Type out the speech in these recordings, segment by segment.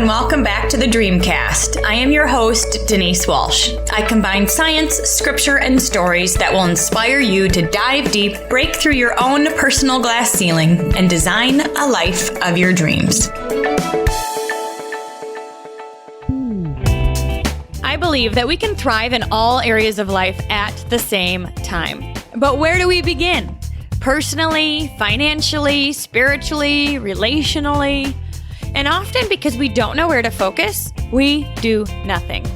and welcome back to the Dreamcast. I am your host, Denise Walsh. I combine science, scripture, and stories that will inspire you to dive deep, break through your own personal glass ceiling, and design a life of your dreams. I believe that we can thrive in all areas of life at the same time. But where do we begin? Personally, financially, spiritually, relationally? And often because we don't know where to focus, we do nothing.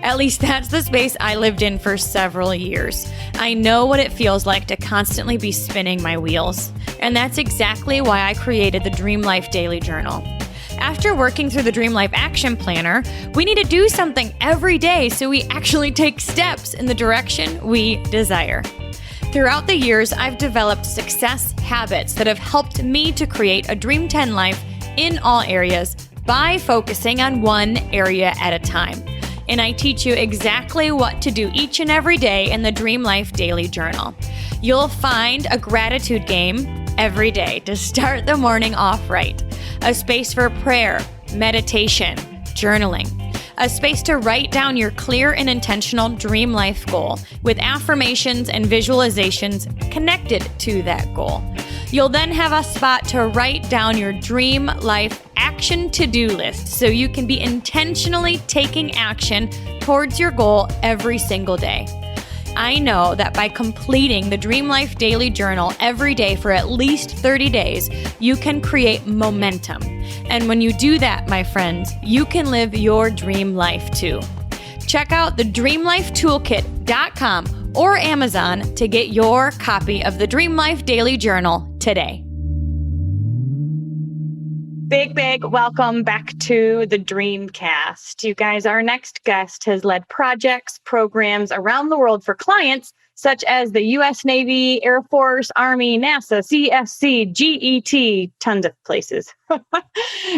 At least that's the space I lived in for several years. I know what it feels like to constantly be spinning my wheels. And that's exactly why I created the Dream Life Daily Journal. After working through the Dream Life Action Planner, we need to do something every day so we actually take steps in the direction we desire. Throughout the years, I've developed success habits that have helped me to create a Dream 10 life in all areas by focusing on one area at a time. And I teach you exactly what to do each and every day in the Dream Life Daily Journal. You'll find a gratitude game every day to start the morning off right, a space for prayer, meditation, journaling, a space to write down your clear and intentional dream life goal with affirmations and visualizations connected to that goal. You'll then have a spot to write down your dream life action to-do list so you can be intentionally taking action towards your goal every single day. I know that by completing the Dream Life Daily Journal every day for at least 30 days, you can create momentum. And when you do that, my friends, you can live your dream life too. Check out the dreamlifetoolkit.com or Amazon to get your copy of the Dream Life Daily Journal today. Big welcome back to the Dreamcast. You guys, our next guest has led projects, programs around the world for clients such as the U.S. Navy, Air Force, Army, NASA, CSC, GET, tons of places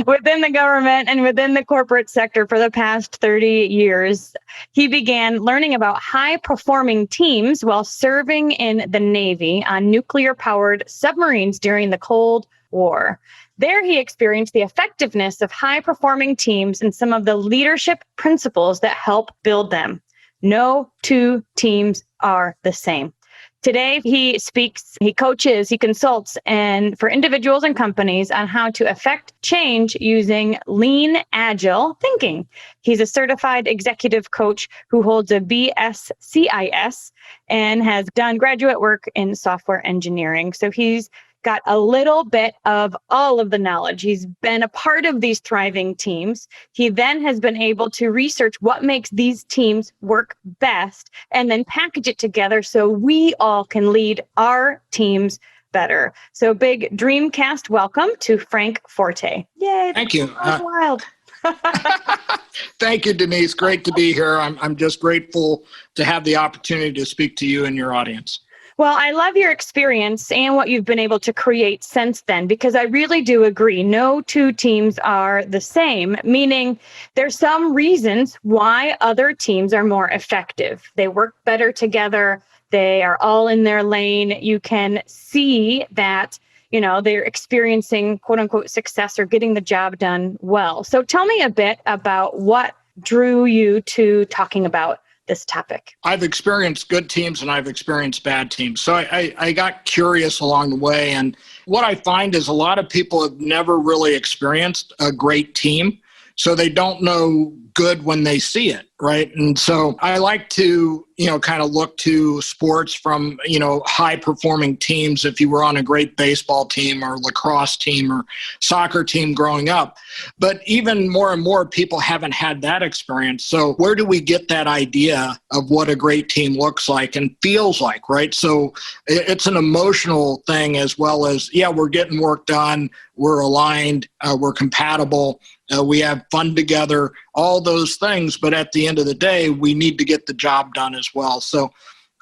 within the government and within the corporate sector for the past 30 years. He began learning about high-performing teams while serving in the Navy on nuclear-powered submarines during the Cold War. There, he experienced the effectiveness of high-performing teams and some of the leadership principles that help build them. No two teams are the same. Today, he speaks, he coaches, he consults and for individuals and companies on how to affect change using lean-agile thinking. He's a certified executive coach who holds a BSCIS and has done graduate work in software engineering. So he's got a little bit of all of the knowledge. He's been a part of these thriving teams. He then has been able to research what makes these teams work best and then package it together so we all can lead our teams better. So big Dreamcast welcome to Frank Forte. Yay. Thank you. Wild. Thank you, Denise. Great to be here. I'm just grateful to have the opportunity to speak to you and your audience. Well, I love your experience and what you've been able to create since then, because I really do agree. No two teams are the same, meaning there's some reasons why other teams are more effective. They work better together. They are all in their lane. You can see that, they're experiencing quote unquote success or getting the job done well. So tell me a bit about what drew you to talking about this topic. I've experienced good teams and I've experienced bad teams. So I got curious along the way. And what I find is a lot of people have never really experienced a great team. So they don't know good when they see it, right? And so I like to, kind of look to sports from, high performing teams. If you were on a great baseball team or lacrosse team or soccer team growing up, but even more and more people haven't had that experience. So where do we get that idea of what a great team looks like and feels like, right? So it's an emotional thing as well as, we're getting work done, we're aligned, we're compatible, we have fun together, all those things. But at the end of the day, we need to get the job done as well. So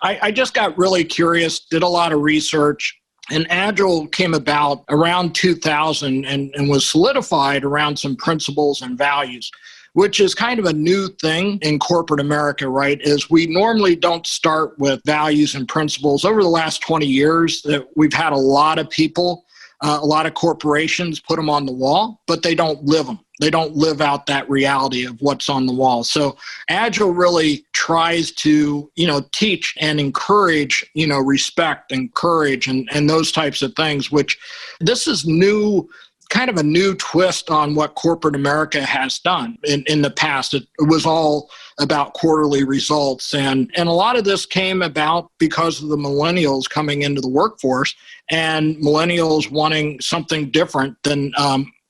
I just got really curious, did a lot of research, and Agile came about around 2000 and was solidified around some principles and values, which is kind of a new thing in corporate America, right? Is we normally don't start with values and principles. Over the last 20 years, that we've had a lot of people A lot of corporations put them on the wall, but they don't live them. They don't live out that reality of what's on the wall. So Agile really tries to, teach and encourage, respect and courage and those types of things, which this is new, kind of a new twist on what corporate America has done. In the past, it was all about quarterly results. And a lot of this came about because of the millennials coming into the workforce and millennials wanting something different than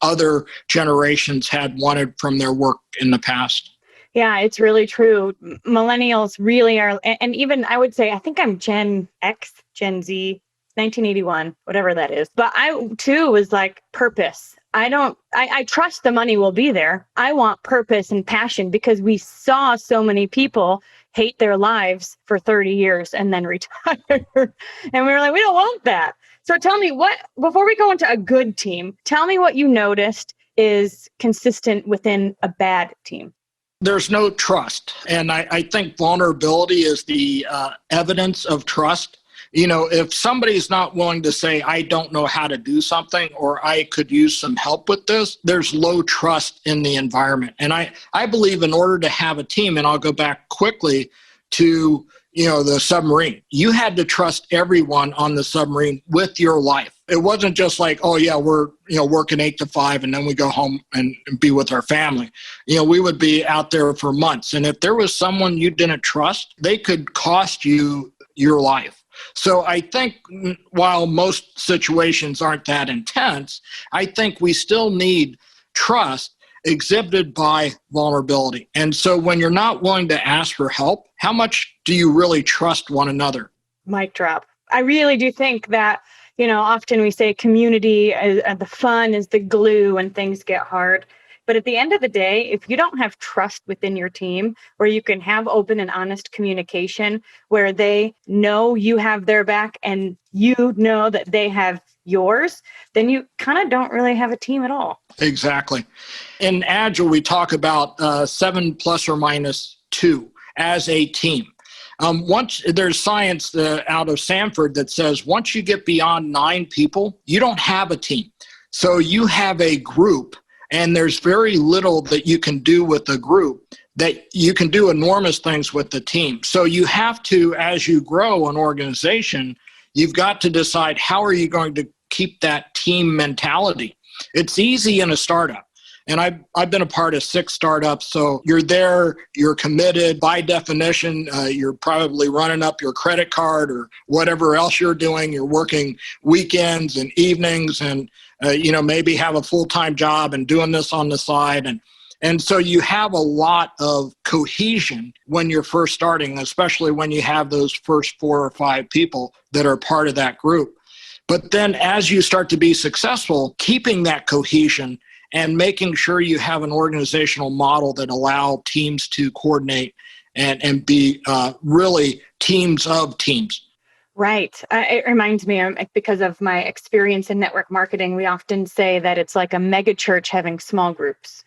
other generations had wanted from their work in the past. Yeah, it's really true. Millennials really are. And even I would say, I think I'm Gen X, Gen Z, 1981, whatever that is. But I too was like purpose. I trust the money will be there. I want purpose and passion because we saw so many people hate their lives for 30 years and then retire. And we were like, we don't want that. So tell me before we go into a good team, tell me what you noticed is consistent within a bad team. There's no trust. And I think vulnerability is the evidence of trust. If somebody's not willing to say, I don't know how to do something, or I could use some help with this, there's low trust in the environment. And I believe in order to have a team, and I'll go back quickly to, the submarine, you had to trust everyone on the submarine with your life. It wasn't just like, oh yeah, we're, working 8 to 5 and then we go home and be with our family. We would be out there for months. And if there was someone you didn't trust, they could cost you your life. So I think while most situations aren't that intense, I think we still need trust exhibited by vulnerability. And so when you're not willing to ask for help, how much do you really trust one another? Mic drop. I really do think that, often we say community, the fun is the glue when things get hard. But at the end of the day, if you don't have trust within your team where you can have open and honest communication, where they know you have their back and you know that they have yours, then you kind of don't really have a team at all. Exactly. In Agile, we talk about 7 plus or minus 2 as a team. Once there's science out of Stanford that says once you get beyond 9 people, you don't have a team. So you have a group. And there's very little that you can do with a group, that you can do enormous things with the team. So you have to, as you grow an organization, you've got to decide how are you going to keep that team mentality. It's easy in a startup. And I've been a part of 6 startups. So you're there, you're committed. By definition, you're probably running up your credit card or whatever else you're doing. You're working weekends and evenings and maybe have a full-time job and doing this on the side. And so you have a lot of cohesion when you're first starting, especially when you have those first 4 or 5 people that are part of that group. But then as you start to be successful, keeping that cohesion and making sure you have an organizational model that allow teams to coordinate and be really teams of teams. Right. It reminds me, because of my experience in network marketing, we often say that it's like a mega church having small groups.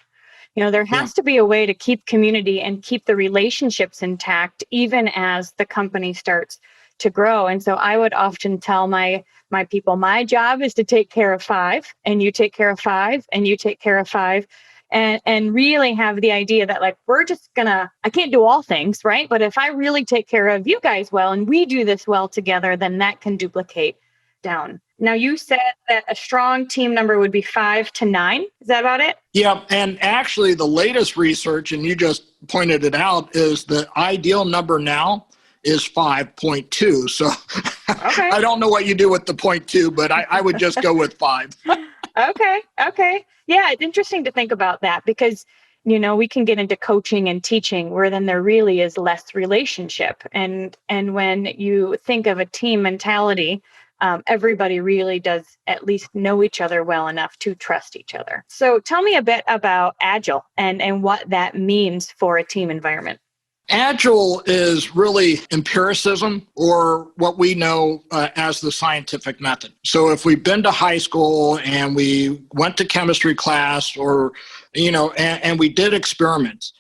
There has to be a way to keep community and keep the relationships intact, even as the company starts to grow. And so I would often tell my people, my job is to take care of 5, and you take care of 5, and you take care of 5. And really have the idea that we're just I can't do all things, right? But if I really take care of you guys well, and we do this well together, then that can duplicate down. Now, you said that a strong team number would be 5 to 9. Is that about it? Yeah. And actually the latest research, and you just pointed it out, is the ideal number now is 5.2. So okay. I don't know what you do with the 0.2, but I would just go with 5. Okay. Yeah, it's interesting to think about that because, we can get into coaching and teaching where then there really is less relationship. And when you think of a team mentality, everybody really does at least know each other well enough to trust each other. So tell me a bit about Agile and what that means for a team environment. Agile is really empiricism, or what we know as the scientific method. So if we've been to high school and we went to chemistry class or, and we did experiments,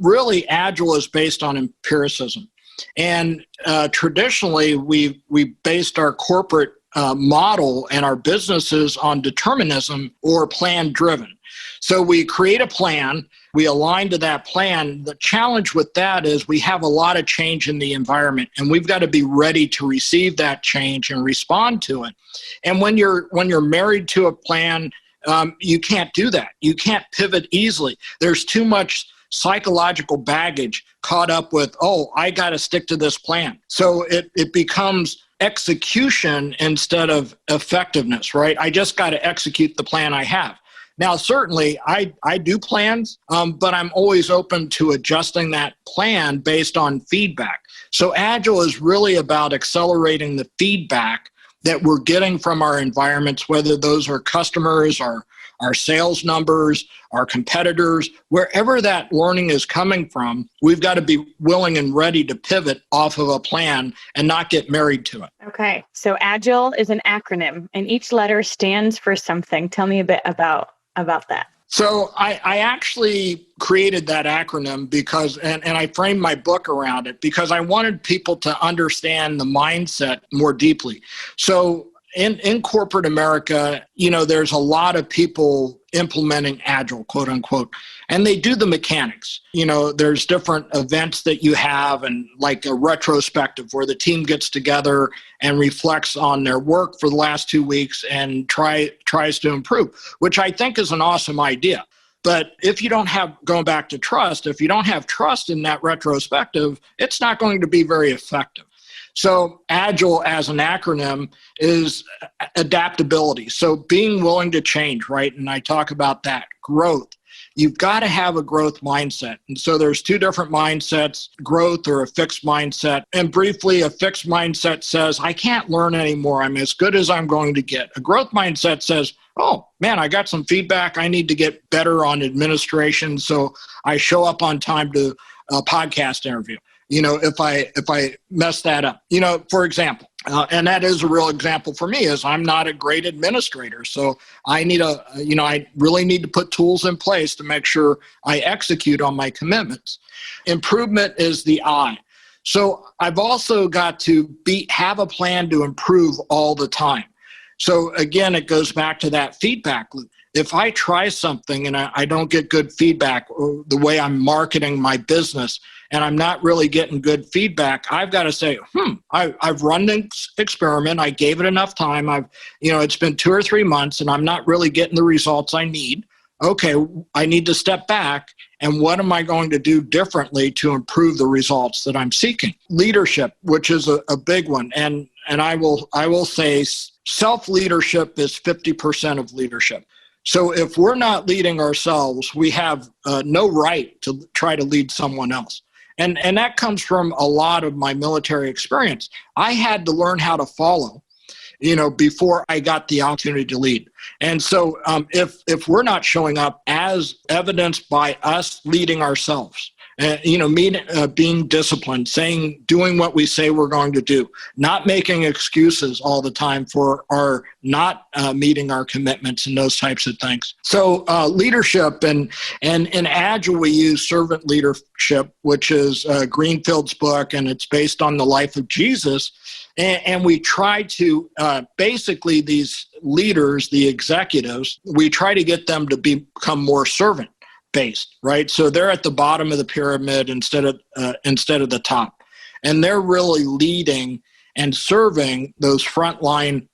really Agile is based on empiricism. And traditionally, we based our corporate model and our businesses on determinism or plan driven. So we create a plan, we align to that plan. The challenge with that is we have a lot of change in the environment, and we've got to be ready to receive that change and respond to it. And when you're married to a plan, you can't do that. You can't pivot easily. There's too much psychological baggage caught up with, oh, I got to stick to this plan. So it becomes execution instead of effectiveness, right? I just got to execute the plan I have. Now, certainly, I do plans, but I'm always open to adjusting that plan based on feedback. So Agile is really about accelerating the feedback that we're getting from our environments, whether those are customers, our sales numbers, our competitors, wherever that learning is coming from, we've got to be willing and ready to pivot off of a plan and not get married to it. Okay, so Agile is an acronym, and each letter stands for something. Tell me a bit about that. So I actually created that acronym because, and I framed my book around it because I wanted people to understand the mindset more deeply. So in corporate America, there's a lot of people implementing Agile, quote unquote, and they do the mechanics. There's different events that you have, and like a retrospective where the team gets together and reflects on their work for the last 2 weeks and tries to improve, which I think is an awesome idea. But if you don't have, going back to trust, if you don't have trust in that retrospective, it's not going to be very effective. So Agile as an acronym is adaptability. So being willing to change, right? And I talk about that growth. You've got to have a growth mindset. And so there's two different mindsets, growth or a fixed mindset. And briefly, a fixed mindset says, I can't learn anymore. I'm as good as I'm going to get. A growth mindset says, oh, man, I got some feedback. I need to get better on administration. So I show up on time to a podcast interview. If I mess that up, for example, and that is a real example for me, is I'm not a great administrator. So I need I really need to put tools in place to make sure I execute on my commitments. Improvement is the I. So I've also got to have a plan to improve all the time. So again, it goes back to that feedback loop. If I try something and I don't get good feedback, or the way I'm marketing my business, and I'm not really getting good feedback, I've got to say, I've run this experiment. I gave it enough time. It's been 2 or 3 months and I'm not really getting the results I need. Okay, I need to step back. And what am I going to do differently to improve the results that I'm seeking? Leadership, which is a big one. And I will say self-leadership is 50% of leadership. So if we're not leading ourselves, we have no right to try to lead someone else. And that comes from a lot of my military experience. I had to learn how to follow, before I got the opportunity to lead. And so if we're not showing up as evidenced by us leading ourselves, being disciplined, doing what we say we're going to do, not making excuses all the time for our not meeting our commitments and those types of things. So leadership, and in Agile, we use servant leadership, which is Greenfield's book, and it's based on the life of Jesus. And we try to, basically these leaders, the executives, we try to get them to become more servant-based, right? So they're at the bottom of the pyramid instead of the top. And they're really leading and serving those frontline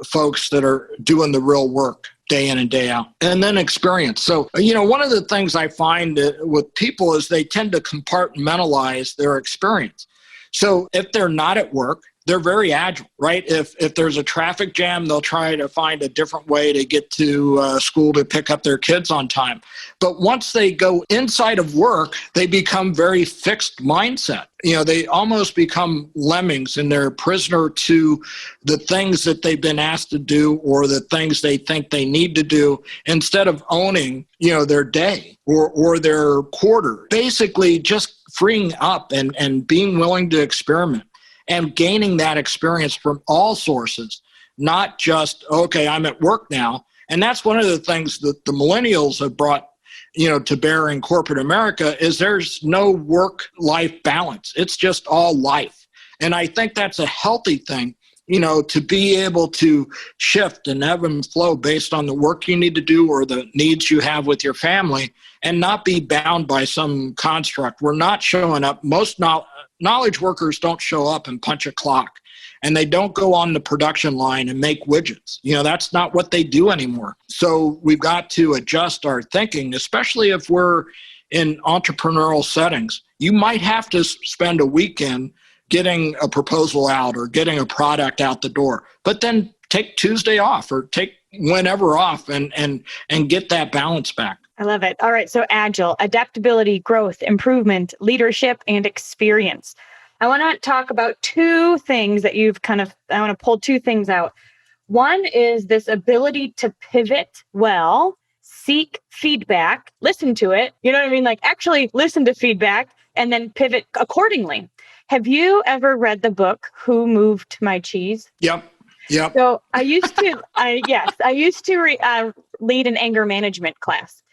folks that are doing the real work day in and day out. And then experience. So, one of the things I find with people is they tend to compartmentalize their experience. So if they're not at work, they're very agile, right? If there's a traffic jam, they'll try to find a different way to get to school to pick up their kids on time. But once they go inside of work, they become very fixed mindset. They almost become lemmings, and they're a prisoner to the things that they've been asked to do or the things they think they need to do, instead of owning, their day or their quarter. Basically just freeing up and being willing to experiment and gaining that experience from all sources, not just, okay, I'm at work now. And that's one of the things that the millennials have brought, to bear in corporate America, is there's no work-life balance. It's just all life. And I think that's a healthy thing, to be able to shift and ebb and flow based on the work you need to do or the needs you have with your family and not be bound by some construct. We're not showing up. Most knowledge workers don't show up and punch a clock, and they don't go on the production line and make widgets. That's not what they do anymore. So we've got to adjust our thinking, especially if we're in entrepreneurial settings. You might have to spend a weekend getting a proposal out or getting a product out the door, but then take Tuesday off or take whenever off and get that balance back. I love it. All right. So agile, adaptability, growth, improvement, leadership, and experience. I want to talk about two things that I want to pull two things out. One is this ability to pivot well, seek feedback, listen to it. You know what I mean? Like actually listen to feedback and then pivot accordingly. Have you ever read the book, Who Moved My Cheese? Yep. So I used to lead an anger management class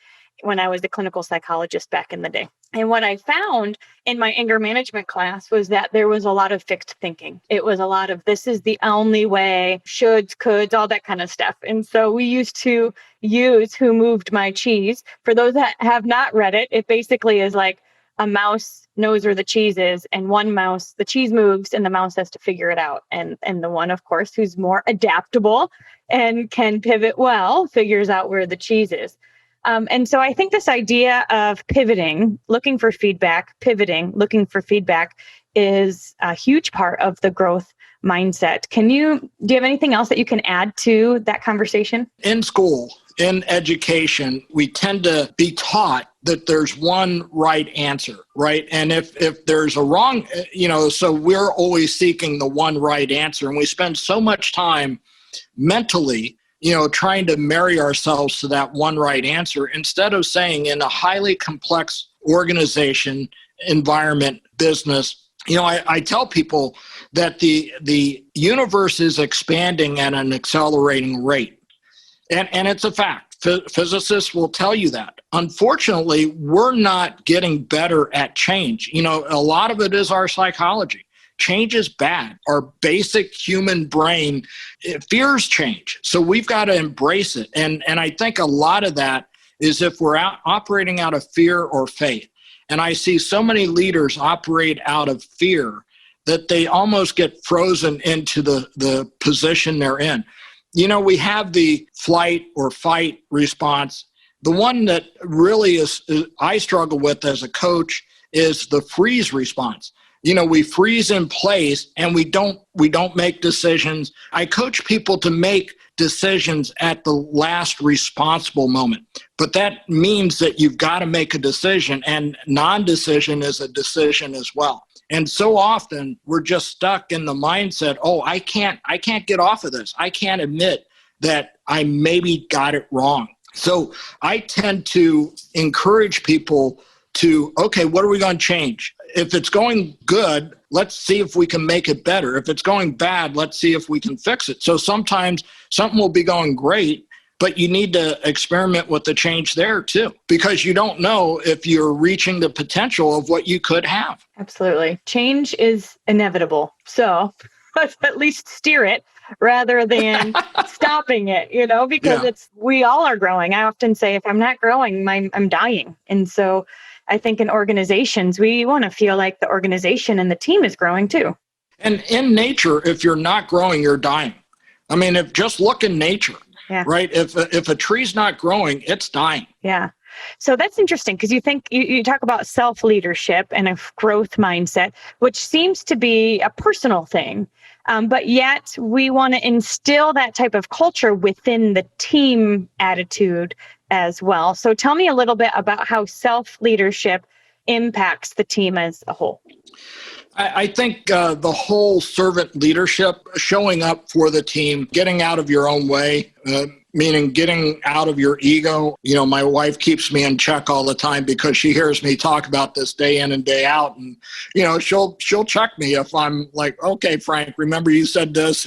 when I was a clinical psychologist back in the day. And what I found in my anger management class was that there was a lot of fixed thinking. It was a lot of this is the only way, shoulds, coulds, all that kind of stuff. And so we used to use Who Moved My Cheese. For those that have not read it, it basically is like a mouse knows where the cheese is, and the cheese moves and the mouse has to figure it out. And the one, of course, who's more adaptable and can pivot well, figures out where the cheese is. And so I think this idea of pivoting, looking for feedback, pivoting, looking for feedback is a huge part of the growth mindset. Do you have anything else that you can add to that conversation? In school, in education, we tend to be taught that there's one right answer, right? And if there's a wrong, so we're always seeking the one right answer. And we spend so much time mentally trying to marry ourselves to that one right answer instead of saying in a highly complex organization, environment, business. I tell people that the universe is expanding at an accelerating rate. And it's a fact. Physicists will tell you that. Unfortunately, we're not getting better at change. A lot of it is our psychology. Change is bad. Our basic human brain fears change. So we've got to embrace it. And I think a lot of that is if we're operating out of fear or faith. And I see so many leaders operate out of fear that they almost get frozen into the position they're in. We have the flight or fight response. The one that really I struggle with as a coach is the freeze response. We freeze in place and we don't make decisions. I coach people to make decisions at the last responsible moment. But that means that you've got to make a decision, and non-decision is a decision as well. And so often we're just stuck in the mindset, I can't get off of this. I can't admit that I maybe got it wrong. So I tend to encourage people to, okay, what are we going to change? If it's going good, let's see if we can make it better. If it's going bad, let's see if we can fix it. So sometimes something will be going great, but you need to experiment with the change there too, because you don't know if you're reaching the potential of what you could have. Absolutely. Change is inevitable. So let's at least steer it rather than stopping it, because we all are growing. I often say, if I'm not growing, I'm dying. And so I think in organizations, we want to feel like the organization and the team is growing too. And in nature, if you're not growing, you're dying. I mean, just look in nature, right? If a tree's not growing, it's dying. Yeah. So that's interesting because you talk about self-leadership and a growth mindset, which seems to be a personal thing. But yet we want to instill that type of culture within the team attitude as well. So tell me a little bit about how self-leadership impacts the team as a whole. I think the whole servant leadership, showing up for the team, getting out of your own way, meaning getting out of your ego. My wife keeps me in check all the time because she hears me talk about this day in and day out. And, she'll check me if I'm like, okay, Frank, remember you said this,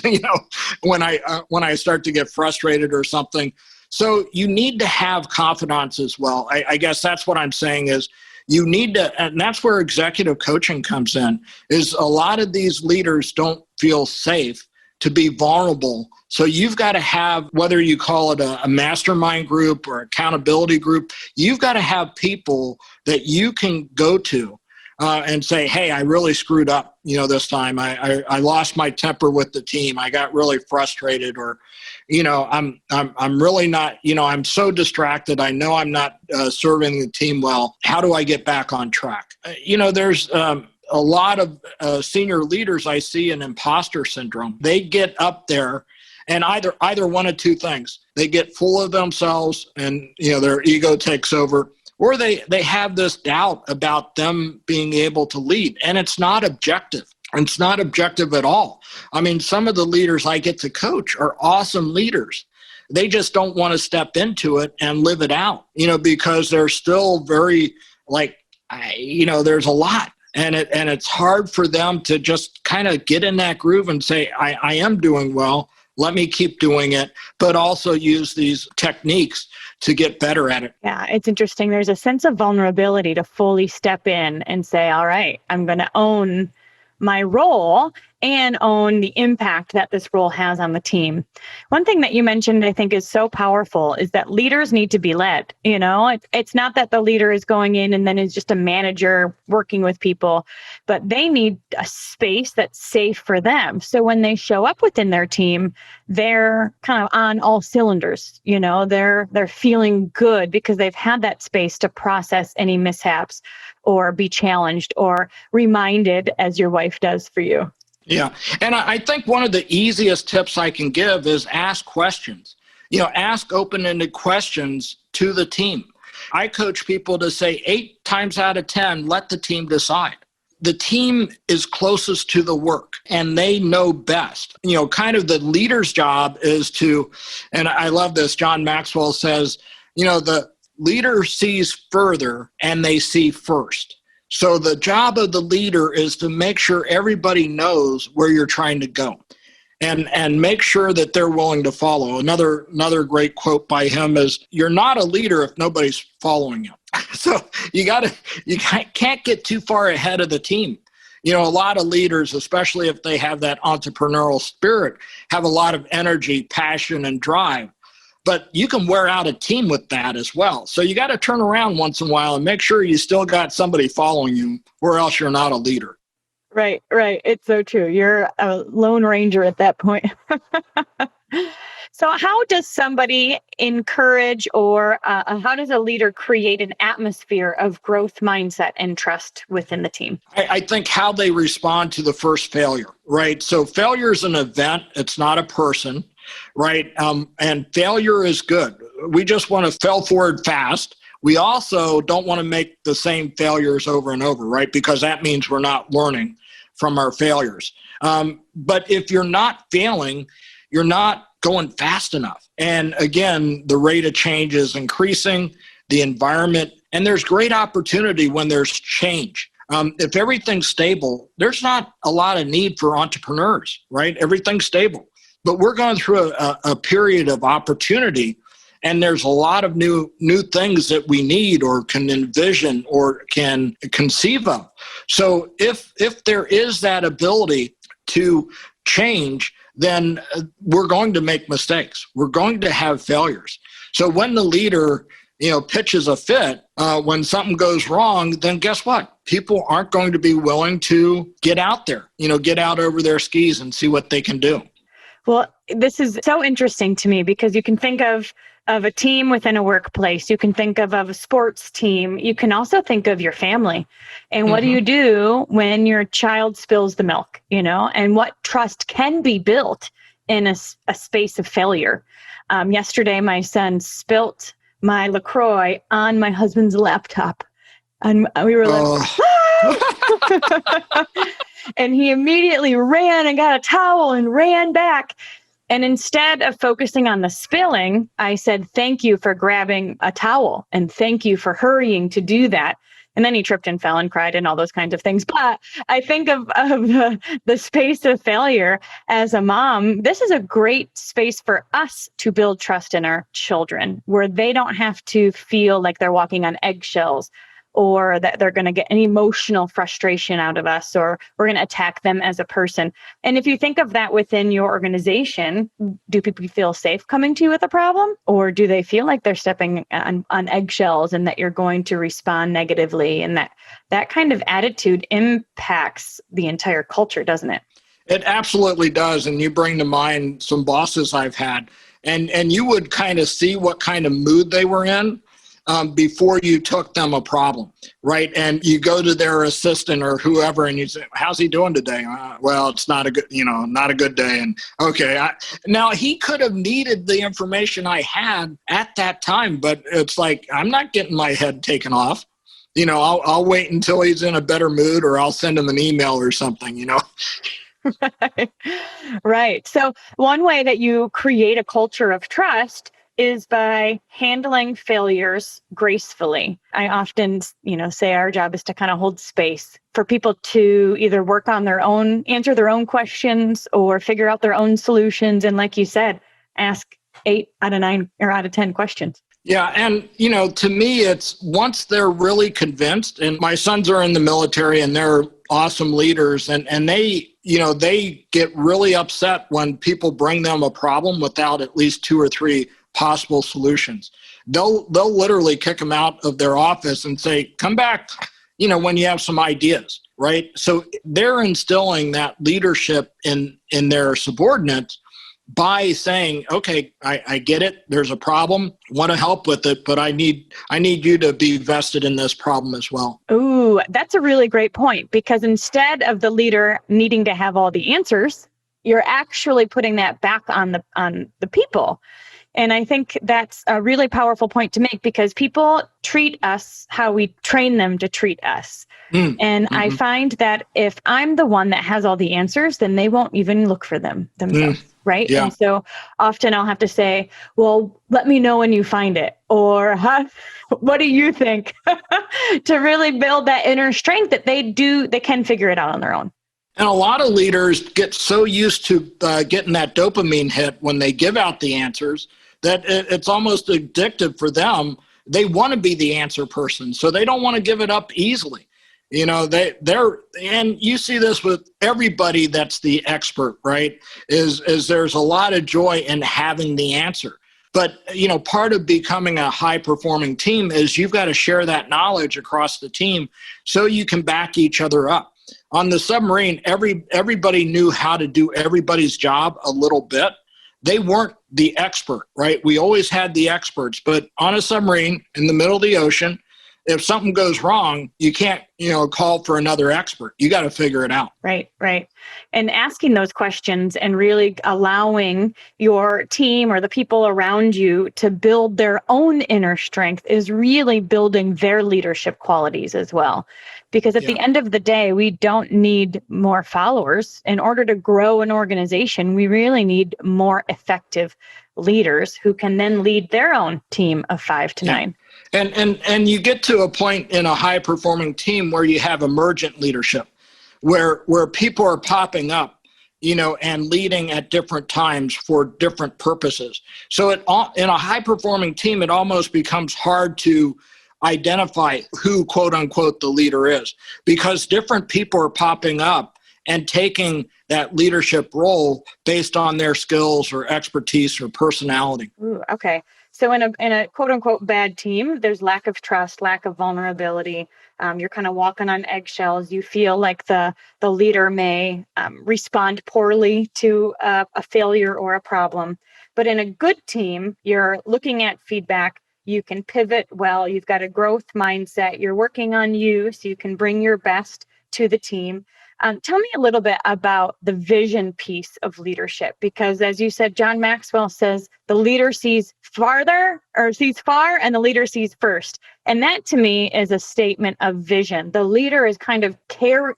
when I start to get frustrated or something. So you need to have confidence as well. I guess that's what I'm saying is you need to, and that's where executive coaching comes in, is a lot of these leaders don't feel safe to be vulnerable. So you've got to have, whether you call it a mastermind group or accountability group, you've got to have people that you can go to and say, hey, I really screwed up, this time. I lost my temper with the team. I got really frustrated, or, I'm really not, I'm so distracted. I know I'm not serving the team well. How do I get back on track? There's a lot of senior leaders I see in imposter syndrome. They get up there and either one of two things. They get full of themselves and, their ego takes over, or they have this doubt about them being able to lead. And it's not objective. It's not objective at all. I mean, some of the leaders I get to coach are awesome leaders. They just don't want to step into it and live it out, because they're still very there's a lot. And it's hard for them to just kind of get in that groove and say, I am doing well. Let me keep doing it, but also use these techniques to get better at it. Yeah, it's interesting. There's a sense of vulnerability to fully step in and say, all right, I'm going to own my role and own the impact that this role has on the team. One thing that you mentioned, I think, is so powerful is that leaders need to be led. It's not that the leader is going in and then is just a manager working with people, but they need a space that's safe for them. So when they show up within their team, they're kind of on all cylinders. They're feeling good because they've had that space to process any mishaps or be challenged or reminded, as your wife does for you. Yeah. And I think one of the easiest tips I can give is ask questions. Ask open-ended questions to the team. I coach people to say 8 times out of 10, let the team decide. The team is closest to the work and they know best. Kind of the leader's job is to, and I love this, John Maxwell says, the leader sees further and they see first. So the job of the leader is to make sure everybody knows where you're trying to go and make sure that they're willing to follow. Another great quote by him is, you're not a leader if nobody's following you. So you can't get too far ahead of the team. A lot of leaders, especially if they have that entrepreneurial spirit, have a lot of energy, passion, and drive. But you can wear out a team with that as well. So you got to turn around once in a while and make sure you still got somebody following you, or else you're not a leader. Right. It's so true. You're a lone ranger at that point. So how does somebody encourage or how does a leader create an atmosphere of growth mindset and trust within the team? I think how they respond to the first failure, right? So failure is an event. It's not a person. Right. And failure is good. We just want to fail forward fast. We also don't want to make the same failures over and over, right? Because that means we're not learning from our failures. But if you're not failing, you're not going fast enough. And again, the rate of change is increasing, the environment, and there's great opportunity when there's change. If everything's stable, there's not a lot of need for entrepreneurs, right? Everything's stable. But we're going through a period of opportunity, and there's a lot of new things that we need or can envision or can conceive of. So if there is that ability to change, then we're going to make mistakes. We're going to have failures. So when the leader pitches a fit, when something goes wrong, then guess what? People aren't going to be willing to get out there, get out over their skis and see what they can do. Well, this is so interesting to me because you can think of a team within a workplace. You can think of a sports team. You can also think of your family. And what do you do when your child spills the milk, and what trust can be built in a space of failure? Yesterday, my son spilt my LaCroix on my husband's laptop. And we were like, and he immediately ran and got a towel and ran back. And instead of focusing on the spilling, I said, thank you for grabbing a towel and thank you for hurrying to do that. And then he tripped and fell and cried and all those kinds of things. But I think of the space of failure as a mom. This is a great space for us to build trust in our children, where they don't have to feel like they're walking on eggshells or that they're going to get an emotional frustration out of us, or we're going to attack them as a person. And if you think of that within your organization, do people feel safe coming to you with a problem, or do they feel like they're stepping on eggshells and that you're going to respond negatively? And that kind of attitude impacts the entire culture, doesn't it? It absolutely does. And you bring to mind some bosses I've had, and you would kind of see what kind of mood they were in before you took them a problem, right? And you go to their assistant or whoever, and you say, "How's he doing today?" Well, it's not a good day. And okay, now he could have needed the information I had at that time, but it's like, I'm not getting my head taken off. I'll wait until he's in a better mood, or I'll send him an email or something. Right. So one way that you create a culture of trust is by handling failures gracefully. I often, say our job is to kind of hold space for people to either work on their own, answer their own questions, or figure out their own solutions. And like you said, ask 8 out of 9 or out of 10 questions. Yeah. And, to me, it's once they're really convinced, and my sons are in the military and they're awesome leaders, and they get really upset when people bring them a problem without at least 2 or 3 possible solutions. They'll literally kick them out of their office and say, "Come back, when you have some ideas," right? So they're instilling that leadership in their subordinates by saying, "Okay, I get it. There's a problem. Want to help with it, but I need you to be vested in this problem as well." Ooh, that's a really great point, because instead of the leader needing to have all the answers, you're actually putting that back on the people. And I think that's a really powerful point to make, because people treat us how we train them to treat us. And I find that if I'm the one that has all the answers, then they won't even look for them themselves. Right. Yeah. And so often I'll have to say, "Well, let me know when you find it," or "What do you think?" to really build that inner strength that they can figure it out on their own. And a lot of leaders get so used to getting that dopamine hit when they give out the answers that it's almost addictive for them. They want to be the answer person, so they don't want to give it up easily. And you see this with everybody that's the expert, right? Is there's a lot of joy in having the answer. But, part of becoming a high performing team is you've got to share that knowledge across the team so you can back each other up. On the submarine, everybody knew how to do everybody's job a little bit. They weren't the expert, right? We always had the experts, but on a submarine in the middle of the ocean, if something goes wrong, you can't, call for another expert. You got to figure it out. Right. And asking those questions and really allowing your team or the people around you to build their own inner strength is really building their leadership qualities as well. Because at the end of the day, we don't need more followers. In order to grow an organization, we really need more effective leaders who can then lead their own team of 5 to 9. And you get to a point in a high performing team where you have emergent leadership, where people are popping up, and leading at different times for different purposes. So in a high performing team, it almost becomes hard to identify who, quote unquote, the leader is, because different people are popping up and taking that leadership role based on their skills or expertise or personality. Ooh, okay. So in a quote unquote bad team, there's lack of trust, lack of vulnerability. You're kind of walking on eggshells. You feel like the leader may respond poorly to a failure or a problem. But in a good team, you're looking at feedback. You can pivot well. You've got a growth mindset. You're working on you so you can bring your best to the team. Tell me a little bit about the vision piece of leadership, because as you said, John Maxwell says the leader sees far and the leader sees first. And that to me is a statement of vision. The leader is kind of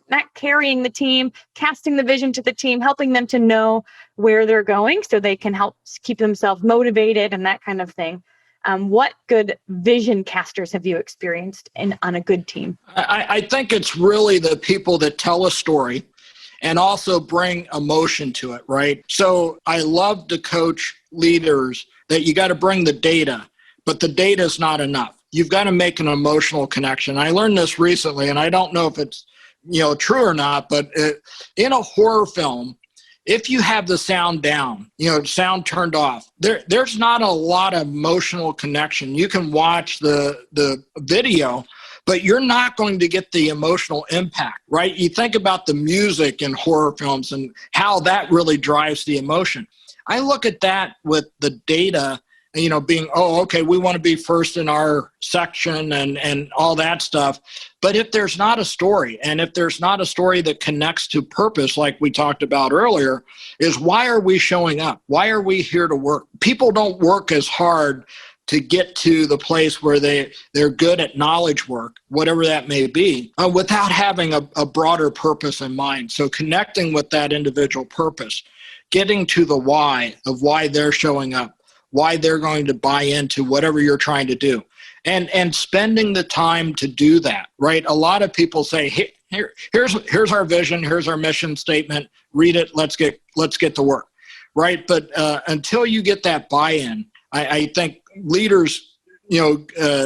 not carrying the team, casting the vision to the team, helping them to know where they're going so they can help keep themselves motivated and that kind of thing. What good vision casters have you experienced on a good team? I think it's really the people that tell a story and also bring emotion to it, right? So I love to coach leaders that you got to bring the data, but the data is not enough. you've got to make an emotional connection. I learned this recently, and I don't know if it's true or not, but in a horror film, if you have the sound down, sound turned off, there's not a lot of emotional connection. You can watch the video, but you're not going to get the emotional impact, right? You think about the music in horror films and how that really drives the emotion. I look at that with the data, being, okay, we want to be first in our section and all that stuff. But if there's not a story, and if there's not a story that connects to purpose, like we talked about earlier, is why are we showing up? Why are we here to work? People don't work as hard to get to the place where they're good at knowledge work, whatever that may be, without having a broader purpose in mind. So connecting with that individual purpose, getting to the why of why they're showing up, why they're going to buy into whatever you're trying to do, and spending the time to do that, right? A lot of people say, here's our vision, here's our mission statement, read it, let's get to work, right? But until you get that buy-in, I think leaders,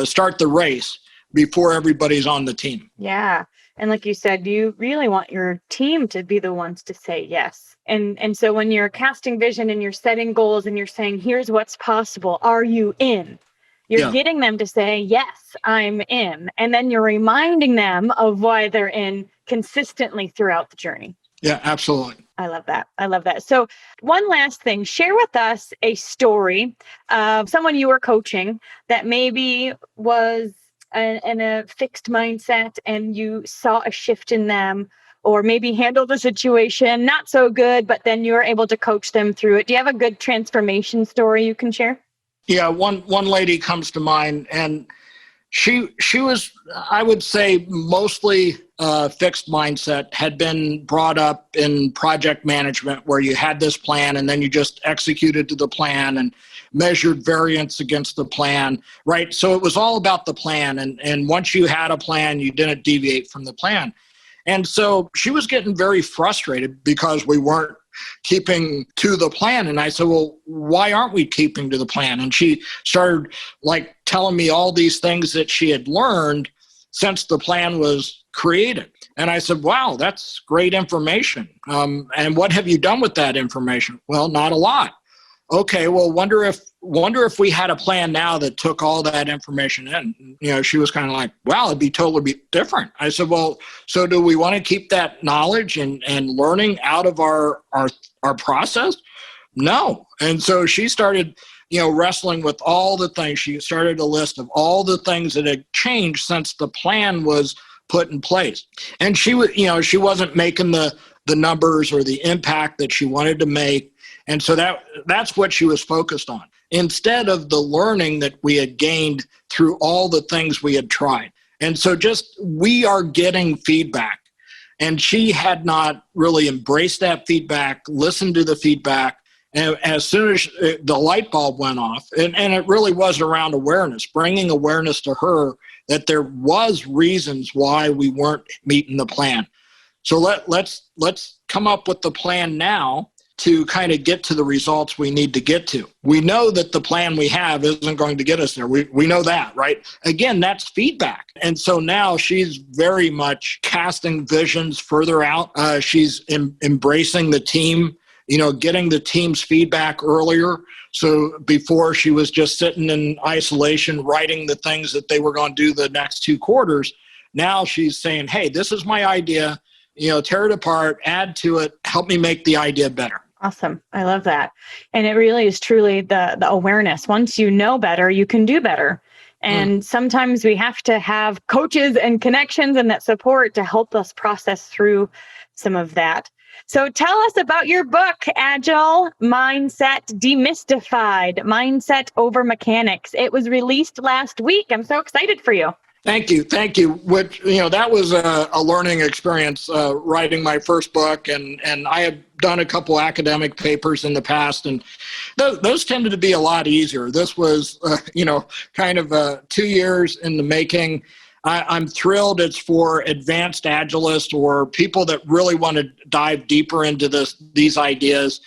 start the race before everybody's on the team. Yeah. And like you said, you really want your team to be the ones to say yes. And so when you're casting vision and you're setting goals and you're saying, here's what's possible, are you in? You're getting them to say, yes, I'm in. And then you're reminding them of why they're in consistently throughout the journey. Yeah, absolutely. I love that. So one last thing, share with us a story of someone you were coaching that maybe was in a fixed mindset and you saw a shift in them, or maybe handled a situation not so good, but then you were able to coach them through it. Do you have a good transformation story you can share? Yeah, one lady comes to mind, and she was, I would say, mostly fixed mindset, had been brought up in project management where you had this plan and then you just executed to the plan and measured variance against the plan, right? So it was all about the plan. And once you had a plan, you didn't deviate from the plan. And so she was getting very frustrated because we weren't keeping to the plan. And I said, well, why aren't we keeping to the plan? And she started telling me all these things that she had learned since the plan was created. And I said, wow, that's great information. And what have you done with that information? Well, not a lot. Okay, well, wonder if we had a plan now that took all that information in. She was kind of like, wow, it'd be totally different. I said, well, so do we want to keep that knowledge and learning out of our process? No. And so she started, wrestling with all the things. She started a list of all the things that had changed since the plan was put in place. And she wasn't making the numbers or the impact that she wanted to make. And so that's what she was focused on, instead of the learning that we had gained through all the things we had tried. And so we are getting feedback. And she had not really embraced that feedback, listened to the feedback. And as soon as the light bulb went off, and it really was around awareness, bringing awareness to her that there was reasons why we weren't meeting the plan. So let's come up with the plan now to kind of get to the results we need to get to. We know that the plan we have isn't going to get us there. We know that, right? Again, that's feedback. And so now she's very much casting visions further out. She's embracing the team, getting the team's feedback earlier. So before she was just sitting in isolation, writing the things that they were going to do the next 2 quarters. Now she's saying, hey, this is my idea, tear it apart, add to it, help me make the idea better. Awesome. I love that. And it really is truly the awareness. Once you know better, you can do better. And sometimes we have to have coaches and connections and that support to help us process through some of that. So tell us about your book, Agile Mindset Demystified, Mindset Over Mechanics. It was released last week. I'm so excited for you. Thank you. Which, that was a learning experience, writing my first book. And I have done a couple academic papers in the past, and those tended to be a lot easier. This was, kind of 2 years in the making. I'm thrilled it's for advanced agilists or people that really want to dive deeper into these ideas,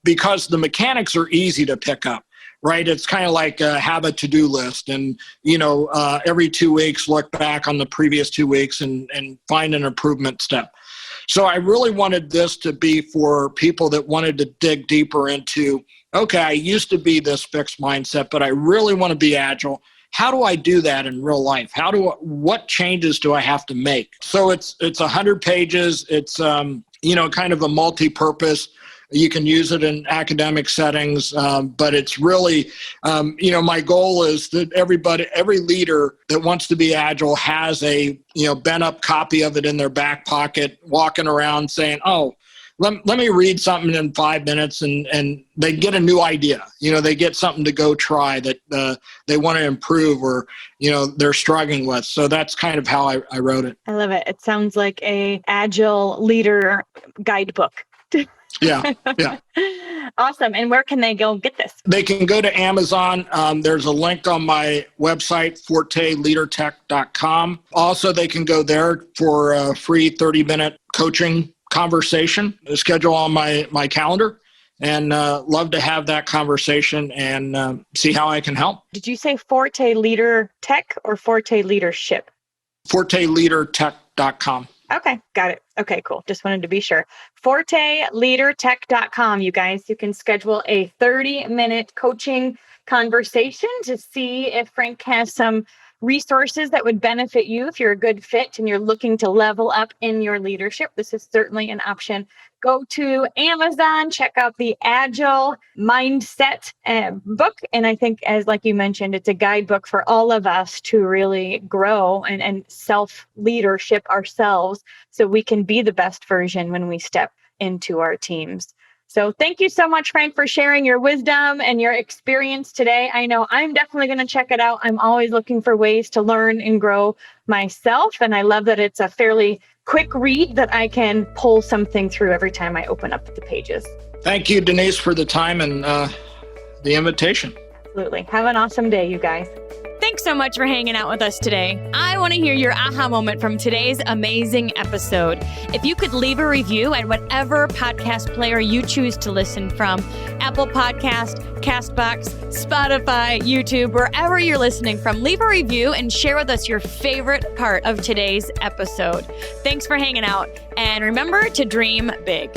because the mechanics are easy to pick up. right? It's kind of like have a to-do list and, every 2 weeks, look back on the previous 2 weeks and find an improvement step. So I really wanted this to be for people that wanted to dig deeper into, okay, I used to be this fixed mindset, but I really want to be agile. How do I do that in real life? What changes do I have to make? So it's 100 pages. It's, kind of a multi-purpose. You can use it in academic settings, but it's really, my goal is that every leader that wants to be agile has a, bent up copy of it in their back pocket, walking around saying, oh, let me read something in 5 minutes, and they get a new idea. They get something to go try that they want to improve or, they're struggling with. So that's kind of how I wrote it. I love it. It sounds like a agile leader guidebook. Yeah. Awesome. And where can they go get this? They can go to Amazon. There's a link on my website, forteleadertech.com. Also, they can go there for a free 30-minute coaching conversation, schedule on my calendar, and love to have that conversation and see how I can help. Did you say Forte Leader Tech or Forte Leadership? forteleadertech.com. Okay, got it. Okay, cool. Just wanted to be sure. forteleadertech.com, you guys. You can schedule a 30-minute coaching conversation to see if Frank has some resources that would benefit you if you're a good fit and you're looking to level up in your leadership. This is certainly an option. Go to Amazon, check out the Agile Mindset book. And I think, as like you mentioned, it's a guidebook for all of us to really grow and self-leadership ourselves so we can be the best version when we step into our teams. So thank you so much, Frank, for sharing your wisdom and your experience today. I know I'm definitely going to check it out. I'm always looking for ways to learn and grow myself. And I love that it's a fairly quick read that I can pull something through every time I open up the pages. Thank you, Denise, for the time and the invitation. Absolutely. Have an awesome day, you guys. Thanks so much for hanging out with us today. I want to hear your aha moment from today's amazing episode. If you could leave a review at whatever podcast player you choose to listen from, Apple Podcast, Castbox, Spotify, YouTube, wherever you're listening from, leave a review and share with us your favorite part of today's episode. Thanks for hanging out, and remember to dream big.